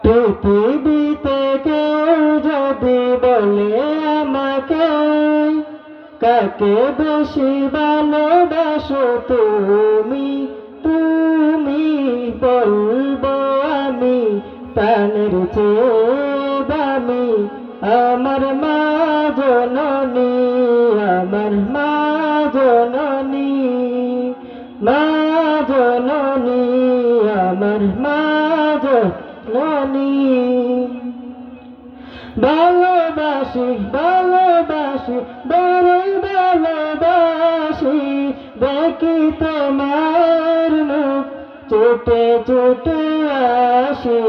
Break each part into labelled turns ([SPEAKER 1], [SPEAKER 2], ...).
[SPEAKER 1] পৃথিবীতে কেউ যদি বলে আমাকে কাকে বেশি ভালোবাসো তুমি তুমি বলবো আমি প্রাণের চেয়ে দামি আমার মা জননী আমার মা জননী মা জননী আমার মা জননী ভালোবাসি ভালোবাসি বড়ই ভালোবাসি দেখি তোমার মুখ ছুটে ছুটে আসি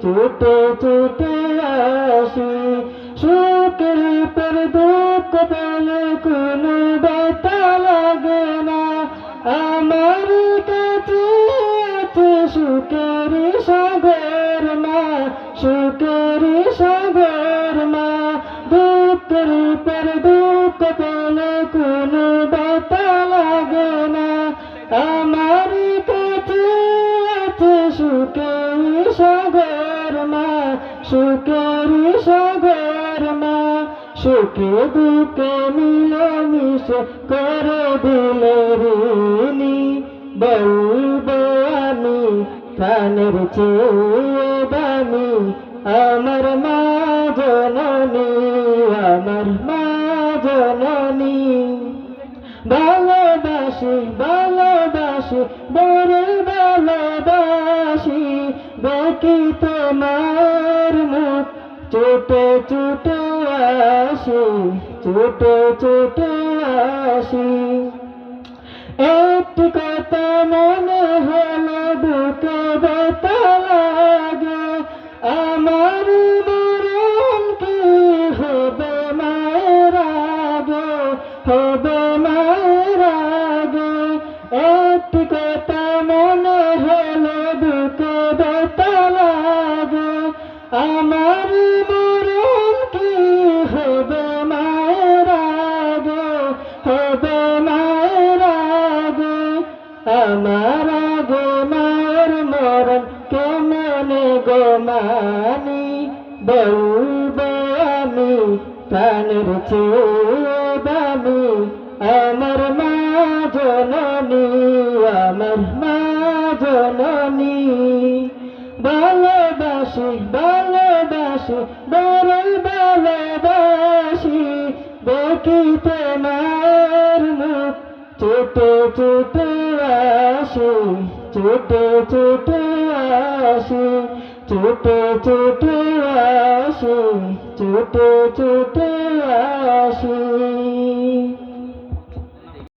[SPEAKER 1] ছুটে ছুটে আসি সুখের পর দুঃখ পেলে কোনো ব্যথা লাগে না আমার কাছে আছে সুখের সাগর মা সুখের সাগর মা দুঃখের পর দুঃখ পেলে কোনো ব্যথা লাগে না আমার কাছে আছে সুখের সাগর মা সুখের সাগর মা সুখে দুঃখে মিলেমিশে করে দিলে ঋণী বলবো আমি প্রাণের চেয়ে দামি আমার মা জননী আমার মা জননী ভালোবাসি ভালোবাসি বড় ভালোবাসি দেখি তোমার মুখ ছুটে ছুটে আসি ছুটে ছুটে আসি একটি কথা মনে হলো বুকে ব্যথা লাগে আমার মরণ কি হবে মায়ের আগে হবে মায়ের আগে একটি কথা মনে হলো বুকে ব্যথা লাগে আমার মরণ কি হবে মায়ের আগে হবে মায়ের আগে আমার আগে মায়ের মরণ কেমনে গো মানি বলবো আমি প্রাণের চেয়ে দামি আমার মা জননী আমার মা জননী ভালোবাসি ভালোবাসি বড়ই ভালোবাসি দেখি তোমার মুখ ছুটে ছুটে আসি ছুটে ছুটে আসি ছুটে ছুটে আসি ছুটে ছুটে আসি।